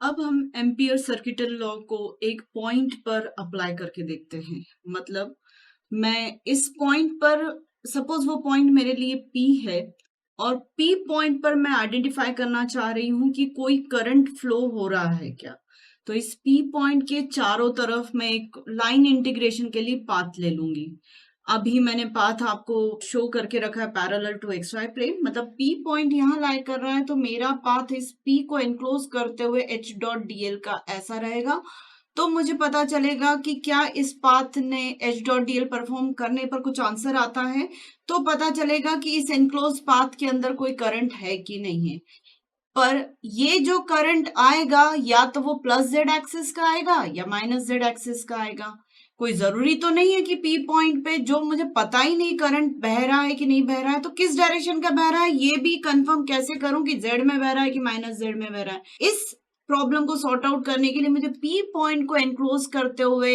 अब हम ampere circuital law को एक पॉइंट पर अप्लाई करके देखते हैं। मतलब मैं इस पॉइंट पर, सपोज वो पॉइंट मेरे लिए P है और P पॉइंट पर मैं आइडेंटिफाई करना चाह रही हूँ कि कोई करंट फ्लो हो रहा है क्या। तो इस P पॉइंट के चारों तरफ मैं एक लाइन इंटीग्रेशन के लिए पाथ ले लूंगी। अभी मैंने पाथ आपको शो करके रखा है parallel to X Y plane. मतलब P पॉइंट यहाँ लाई कर रहा है तो मेरा पाथ इस P को एनक्लोज करते हुए H डॉट dl का ऐसा रहेगा। तो मुझे पता चलेगा कि क्या इस पाथ ने H डॉट dl परफॉर्म करने पर कुछ आंसर आता है। तो पता चलेगा कि इस एनक्लोज पाथ के अंदर कोई करंट है कि नहीं है। पर ये जो करंट आएगा या तो वो प्लस जेड एक्सिस का आएगा या माइनस जेड एक्सिस का आएगा। कोई जरूरी तो नहीं है कि पी पॉइंट पे जो मुझे पता ही नहीं करंट बह रहा है कि नहीं बह रहा है, तो किस डायरेक्शन का बह रहा है ये भी कंफर्म कैसे करूं कि जेड में बह रहा है कि माइनस जेड में बह रहा है। इस प्रॉब्लम को सॉर्ट आउट करने के लिए मुझे पी पॉइंट को एनक्लोज करते हुए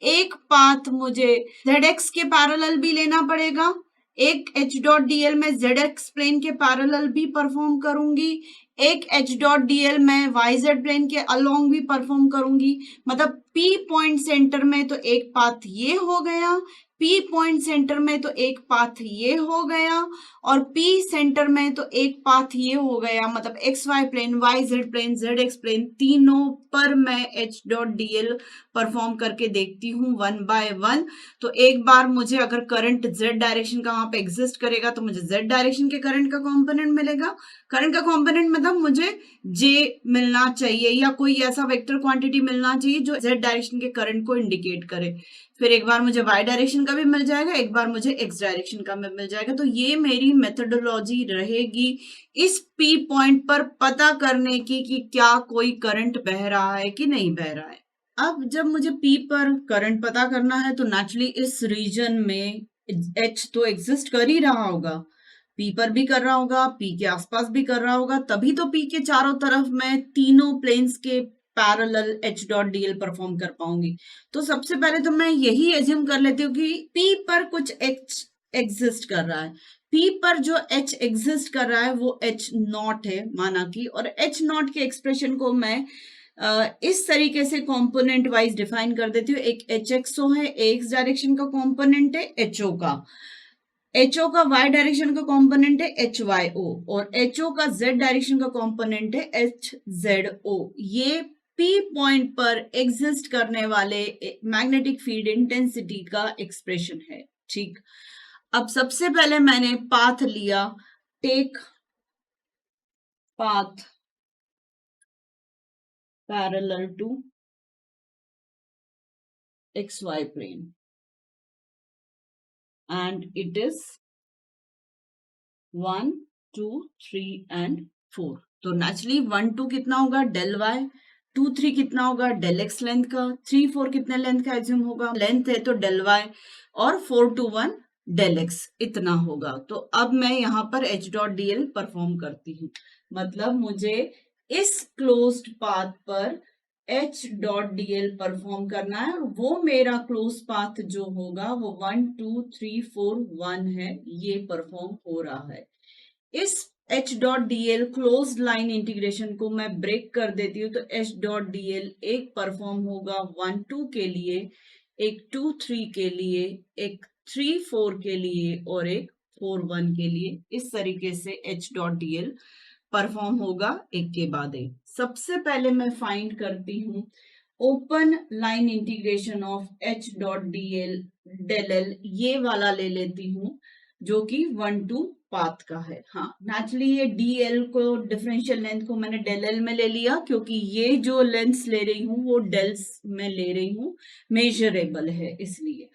एक पाथ मुझे जेड एक्स के पैरेलल भी लेना पड़ेगा, एक एच डॉट डीएल में जेड एक्स प्लेन के पैरेलल भी परफॉर्म करूंगी, एक एच डॉट डीएल मैं वाई जेड प्लेन के अलोंग भी परफॉर्म करूंगी। मतलब पी पॉइंट सेंटर में तो एक पाथ ये हो गया, पी पॉइंट सेंटर में तो एक पाथ ये हो गया, और पी सेंटर में तो एक पाथ ये हो गया। मतलब X Y plane, Y Z plane, Z X plane, तीनों पर मैं एच डॉट डीएल परफॉर्म करके देखती हूँ वन बाय वन। तो एक बार मुझे अगर करंट जेड डायरेक्शन का वहां पे एग्जिस्ट करेगा तो मुझे जेड डायरेक्शन के करंट का कॉम्पोनेंट मिलेगा। करंट का कॉम्पोनेंट मतलब मुझे जे मिलना चाहिए या कोई ऐसा वेक्टर क्वांटिटी मिलना चाहिए जो जेड डायरेक्शन के करंट को इंडिकेट करे। फिर एक बार मुझे वाई डायरेक्शन का भी मिल जाएगा, एक बार मुझे एक्स डायरेक्शन का मिल जाएगा। तो ये मेरी मेथोडोलॉजी रहेगी इस पी पॉइंट पर पता करने की कि क्या कोई करंट बह रहा है कि नहीं बह रहा है। अब जब मुझे P पर करंट पता करना है तो नेचुरली इस रीजन में H तो एग्जिस्ट कर ही रहा होगा, P पर भी कर रहा होगा, P के आसपास भी कर रहा होगा, तभी तो P के चारों तरफ मैं तीनों प्लेन्स के parallel H dot DL perform कर पाऊंगी। तो सबसे पहले तो मैं यही एज्यूम कर लेती हूँ कि P पर कुछ H एग्जिस्ट कर रहा है। P पर जो H एग्जिस्ट कर रहा है वो H नॉट है माना कि, और H नॉट के एक्सप्रेशन को मैं इस तरीके से कंपोनेंट वाइज डिफाइन कर देती हूँ। एक एच एक्सओ है, एक्स डायरेक्शन का कंपोनेंट है, एचओ का वाई डायरेक्शन का कंपोनेंट है एच वाई ओ, और एचओ का जेड डायरेक्शन का कंपोनेंट है एच जेड ओ। ये पी पॉइंट पर एग्जिस्ट करने वाले मैग्नेटिक फील्ड इंटेंसिटी का एक्सप्रेशन है। ठीक, अब सबसे पहले मैंने पाथ लिया, take path parallel to xy plane and it is 1 2 3 and 4। तो नेचुरली 1 2 कितना होगा डेल वाई, 2 3 कितना होगा डेल एक्स लेंथ का, 3 4 कितने लेंथ का एज्यूम होगा, लेंथ है तो डेल वाई, और 4 2 1 डेल एक्स इतना होगा। तो अब मैं यहाँ पर एच डॉट डीएल परफॉर्म करती हूँ। मतलब मुझे इस क्लोज्ड पाथ पर एच डॉट डीएल परफॉर्म करना है, और वो मेरा क्लोज पाथ जो होगा वो 1 2 3 4 1 है, ये परफॉर्म हो रहा है। इस H dot DL close line integration को मैं ब्रेक कर देती हूँ। तो एच डॉट डीएल एक परफॉर्म होगा 1 2 के लिए, एक 2 3 के लिए, एक 3 4 के लिए, और एक 4 1 के लिए। इस तरीके से एच डॉट डीएल परफॉर्म होगा एक के बाद एक। सबसे पहले मैं फाइंड करती हूँ open line integration of H dot DL del L, ये वाला ले लेती हूँ जो कि 1 2 पाथ का है। हाँ, नेचुरली ये डीएल को, डिफरेंशियल लेंथ को मैंने डेल एल में ले लिया क्योंकि ये जो लेंथ ले रही हूँ वो डेल्स में ले रही हूँ, मेजरेबल है इसलिए।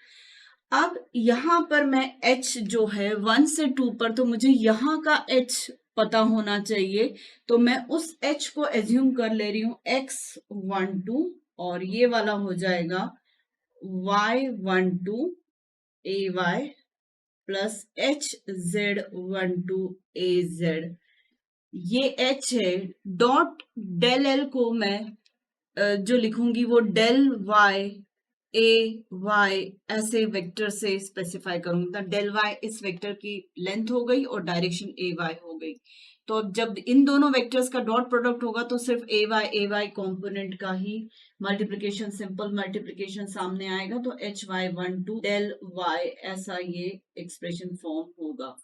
अब यहां पर मैं h जो है 1 से 2 पर, तो मुझे यहाँ का h पता होना चाहिए। तो मैं उस h को एज्यूम कर ले रही हूं x12, और ये वाला हो जाएगा y12 ay plus hz12 az। ये h है। डॉट डेल एल को मैं जो लिखूंगी वो डेल वाई ए वाई ऐसे वेक्टर से स्पेसिफाई करूंगी। तो डेल वाई इस वेक्टर की लेंथ हो गई और डायरेक्शन ए वाई हो गई। तो अब जब इन दोनों वेक्टर्स का डॉट प्रोडक्ट होगा तो सिर्फ ए वाई कॉम्पोनेंट का ही मल्टीप्लीकेशन, सिंपल मल्टीप्लीकेशन सामने आएगा। तो hy12 del y ऐसा ये एक्सप्रेशन फॉर्म होगा।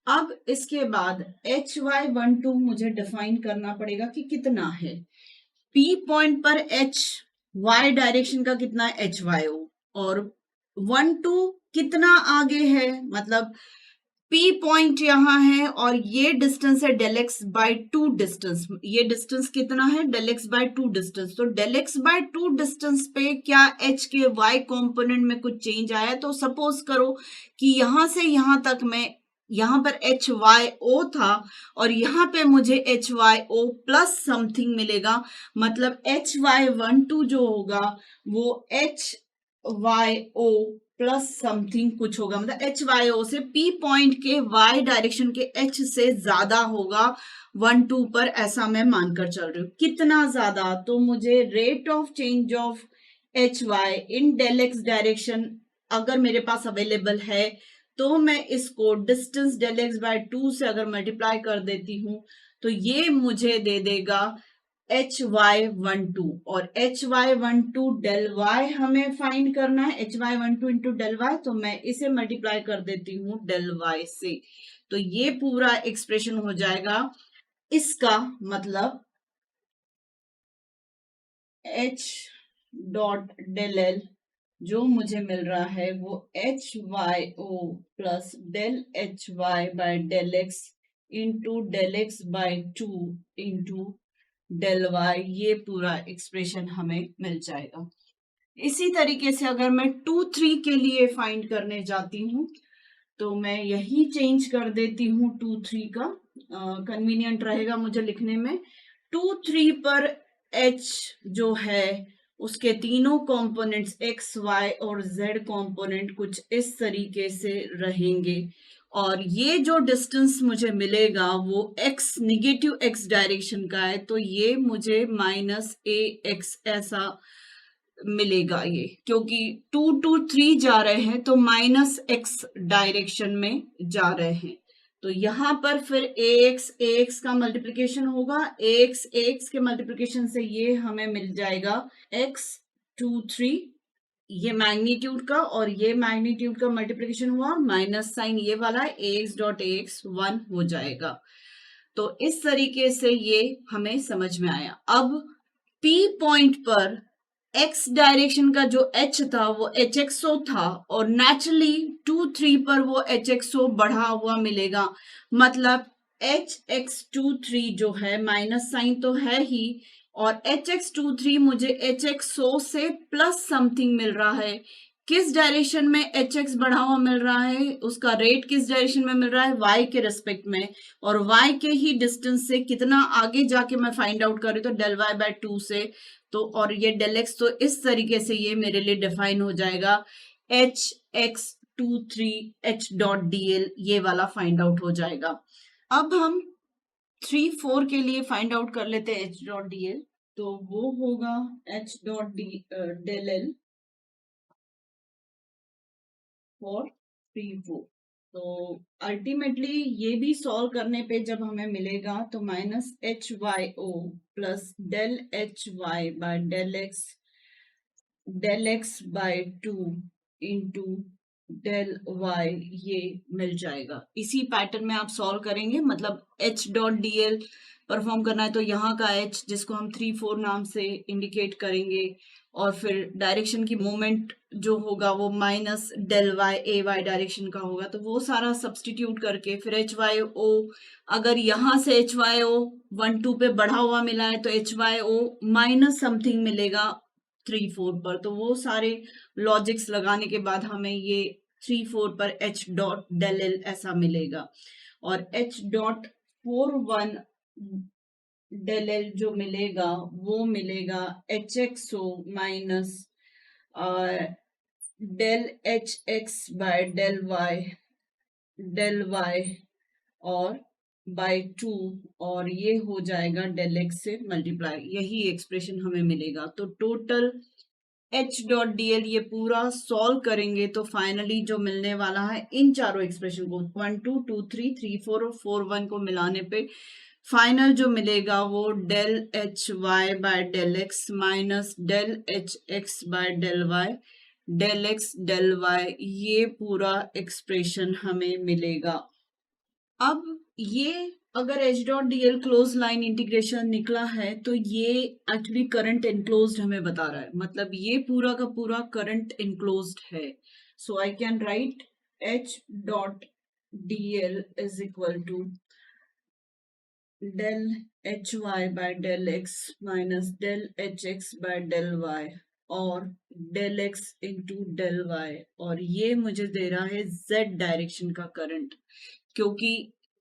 अब इसके बाद hy12 मुझे डिफाइन करना पड़ेगा कि कितना है। P पॉइंट पर h y डायरेक्शन का कितना है HYO, और 12 कितना आगे है, मतलब P पॉइंट यहाँ है और ये डिस्टेंस है डेल एक्स बाई 2 डिस्टेंस। ये डिस्टेंस कितना है, डेल एक्स बाई 2 डिस्टेंस। तो डेल एक्स बाई 2 डिस्टेंस पे क्या h के y कंपोनेंट में कुछ चेंज आया? तो सपोज करो कि यहां से यहां तक मैं, यहाँ पर HYO था और यहाँ पे मुझे HYO प्लस समथिंग मिलेगा, मतलब HY12 जो होगा वो HYO प्लस समथिंग कुछ होगा, मतलब HYO से P पॉइंट के Y डायरेक्शन के H से ज्यादा होगा 12 पर, ऐसा मैं मानकर चल रही हूँ। कितना ज्यादा? तो मुझे rate of change of HY in del X direction अगर मेरे पास अवेलेबल है तो मैं इसको डिस्टेंस डेल एक्स बाय 2 से अगर मल्टीप्लाई कर देती हूँ तो ये मुझे दे देगा HY12, और HY12 डेल y हमें फाइंड करना है, HY12 इंटू डेल y, तो मैं इसे मल्टीप्लाई कर देती हूँ डेल y से। तो ये पूरा एक्सप्रेशन हो जाएगा। इसका मतलब H डॉट डेल एल जो मुझे मिल रहा है वो HYO plus del HY by del X into del X by 2 into del Y, ये पूरा एक्सप्रेशन हमें मिल जाएगा। इसी तरीके से अगर मैं 2-3 के लिए फाइंड करने जाती हूँ तो मैं यही चेंज कर देती हूँ 2-3 का, कन्वीनियंट रहेगा मुझे लिखने में। 2-3 पर h जो है उसके तीनों कंपोनेंट्स x, y और z कंपोनेंट कुछ इस तरीके से रहेंगे, और ये जो डिस्टेंस मुझे मिलेगा वो x निगेटिव x डायरेक्शन का है, तो ये मुझे -ax ऐसा मिलेगा। ये क्योंकि 2-3 जा रहे हैं तो -x डायरेक्शन में जा रहे हैं, तो यहां पर फिर ax का मल्टीप्लिकेशन होगा, ax के मल्टीप्लिकेशन से ये हमें मिल जाएगा x23, ये मैग्नीट्यूड का, और ये मैग्नीट्यूड का मल्टीप्लिकेशन हुआ, माइनस साइन ये वाला ax डॉट ax 1 हो जाएगा। तो इस तरीके से ये हमें समझ में आया। अब P पॉइंट पर x डायरेक्शन का जो h था वो hxo था, और नेचुरली 2-3 पर वो hxo बढ़ा हुआ मिलेगा, मतलब hx23 जो है माइनस साइन तो है ही, और hx23 मुझे hxo से प्लस समथिंग मिल रहा है। किस डायरेक्शन में hx बढ़ा हुआ मिल रहा है, उसका रेट किस डायरेक्शन में मिल रहा है, y के रेस्पेक्ट में, और y के ही डिस्टेंस से कितना आगे जाके मैं फाइंड आउट कर रही हूँ, तो डेल y बाय 2 से। तो और ये डेल एक्स, तो इस तरीके से ये मेरे लिए डिफाइन हो जाएगा HX23 H डॉट DL, ये वाला फाइंड आउट हो जाएगा। अब हम 3-4 के लिए फाइंड आउट कर लेते हैं H डॉट DL, तो वो होगा H dot del L for 3-4। तो अल्टीमेटली ये भी सॉल्व करने पे जब हमें मिलेगा तो -HYO plus del HY by del X by 2 into del y, ये मिल जाएगा। इसी पैटर्न में आप सॉल्व करेंगे, मतलब H डॉट DL परफॉर्म करना है तो यहाँ का H जिसको हम 3-4 नाम से इंडिकेट करेंगे, और फिर डायरेक्शन की मोमेंट जो होगा वो minus del Y A Y direction का होगा, तो वो सारा सब्सटीट्यूट करके फिर HYO, अगर यहाँ से HYO 1-2 पे बढ़ा हुआ मिला है तो HYO माइनस समथिंग मिलेगा 3-4 पर, तो वो सारे लॉजिक्स लगाने के बाद हमें ये 3-4 पर H डॉट डेल एल ऐसा मिलेगा, और H डॉट 4-1 डेल एल जो मिलेगा वो मिलेगा HXO minus del HX by del y और बाय 2, और ये हो जाएगा डेल x से मल्टीप्लाई, यही एक्सप्रेशन हमें मिलेगा। तो total H dot D L ये पूरा सॉल्व करेंगे तो फाइनली जो मिलने वाला है इन चारों एक्सप्रेशन को 1 2 2 3 3 4 और 4 1 को मिलाने पे फाइनल जो मिलेगा वो del H Y by del X minus del H X by del Y del X del Y, ये पूरा एक्सप्रेशन हमें मिलेगा। अब ये अगर H dot D L close line integration निकला है तो ये एक्चुअली करंट एनक्लोज्ड हमें बता रहा है, मतलब ये पूरा का पूरा करंट एनक्लोज्ड है। So I can write H dot D L is equal to del hy by del x minus del hx by del y और del x into del y, और ये मुझे दे रहा है z डायरेक्शन का current, क्योंकि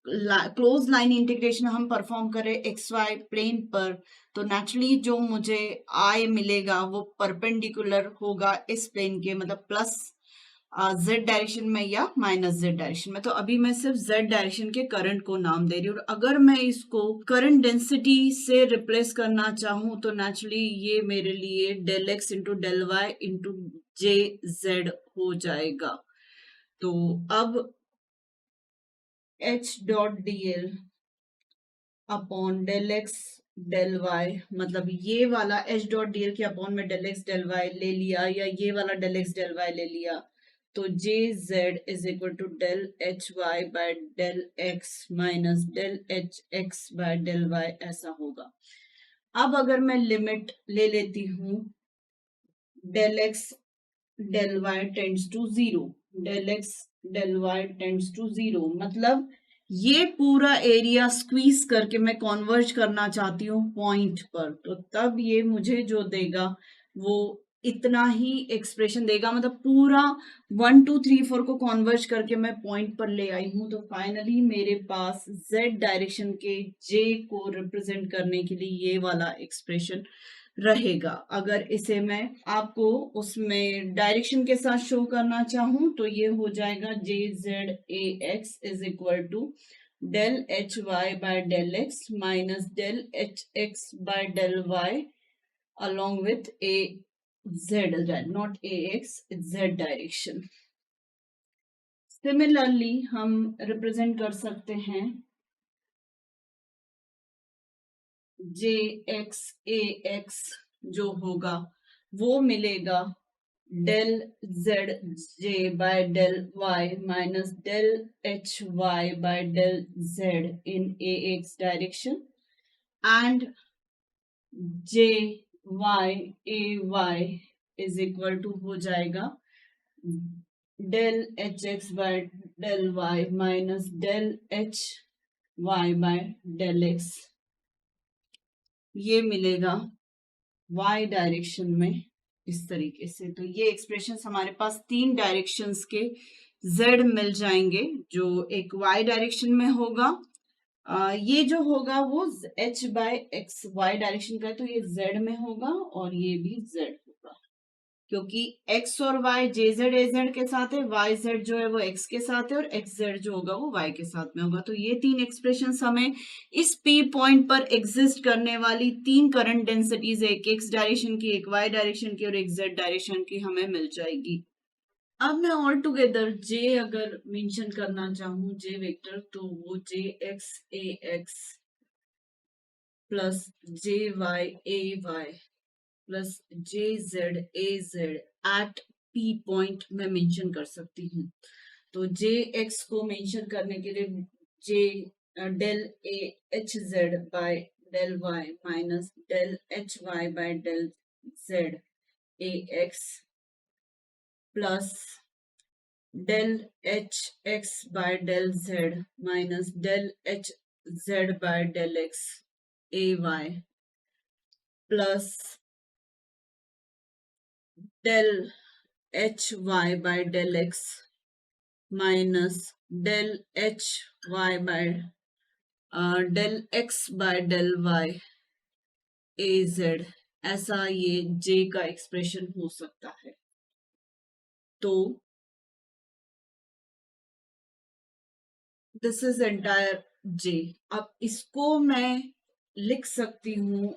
close line integration हम perform करें एक्स वाई प्लेन पर तो नेचुरली जो मुझे आई मिलेगा वो परपेंडिकुलर होगा इस प्लेन के, मतलब प्लस जेड डायरेक्शन में या माइनस जेड डायरेक्शन में। तो अभी मैं सिर्फ जेड डायरेक्शन के करंट को नाम दे रही हूँ, और अगर मैं इसको करंट डेंसिटी से रिप्लेस करना चाहूँ तो नेचुरली ये मेरे लिए del X into del Y into J Z हो जाएगा। तो अब H dot D L upon del X del Y, मतलब ये वाला एच डॉट डी एल के अपॉन में डेल एक्स डेल वाई ले लिया या ये वाला डेल एक्स डेल वाई ले लिया, तो J Z is equal to del H Y by del X minus del H X by del Y ऐसा होगा। अब अगर मैं लिमिट ले लेती हूँ del X del Y tends to zero, del X del Y tends to zero, मतलब ये पूरा एरिया स्क्वीज करके मैं कॉन्वर्ज करना चाहती हूँ पॉइंट पर, तो तब ये मुझे जो देगा वो इतना ही एक्सप्रेशन देगा, मतलब पूरा 1 2 3 4 को कॉन्वर्ज करके मैं पॉइंट पर ले आई हूँ। तो फाइनली मेरे पास z डायरेक्शन के j को रिप्रेजेंट करने के लिए ये वाला एक्सप्रेशन रहेगा। अगर इसे मैं आपको उसमें डायरेक्शन के साथ शो करना चाहूं तो ये हो जाएगा J Z A X is equal to del H Y by del X minus del H X by del Y along with a z, not ax, z direction. Similarly हम represent कर सकते हैं जे एक्स ए एक्स जो होगा वो मिलेगा del Z J by del Y minus del H Y by del Z in A X direction and J Y A Y is equal to हो जाएगा del H X by del Y minus del H Y by del X, ये मिलेगा y direction में इस तरीके से। तो ये एक्सप्रेशन हमारे पास 3 डायरेक्शंस के z मिल जाएंगे, जो एक y डायरेक्शन में होगा, ये जो होगा वो h by X y direction का है तो ये z में होगा और ये भी z होगा, क्योंकि x और y J Z A Z के साथ है, y z जो है वो x के साथ है और x z जो होगा वो y के साथ में होगा। तो ये 3 एक्सप्रेशन हमें इस P पॉइंट पर एग्जिस्ट करने वाली 3 करंट डेंसिटीज, एक x डायरेक्शन की, एक y डायरेक्शन की और एक z डायरेक्शन की हमें मिल जाएगी। अब मैं ऑल टुगेदर j अगर मेंशन करना चाहूँ j वेक्टर, तो वो J X A X plus J Y A Y plus J Z A Z at P point में मेंशन कर सकती हूँ। तो जे एक्स को मेंशन करने के लिए J del A H Z by del Y minus del H Y by del Z A X plus del H X by del Z minus del H Z by del X A Y plus del H Y by del X minus del H Y by del X by del Y A Z, ऐसा ये j का expression हो सकता है। तो this is entire j। अब इसको मैं लिख सकती हूँ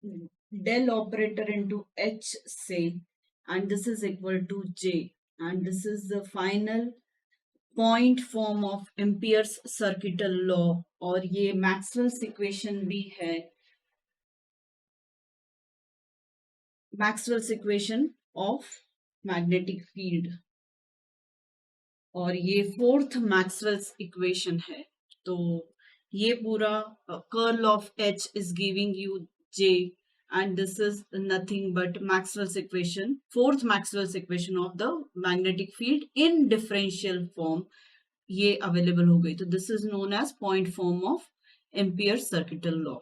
del operator into H say, and this is equal to J, and this is the final point form of Ampere's circuital law, और ये मैक्सवेल्स इक्वेशन भी है, Maxwell's equation of magnetic field, और ये फोर्थ मैक्सवेल्स इक्वेशन है। तो ये पूरा curl of H is giving you J, and this is nothing but Maxwell's equation, fourth Maxwell's equation of the magnetic field in differential form, ये available हो गई। तो this is known as point form of Ampere circuital law.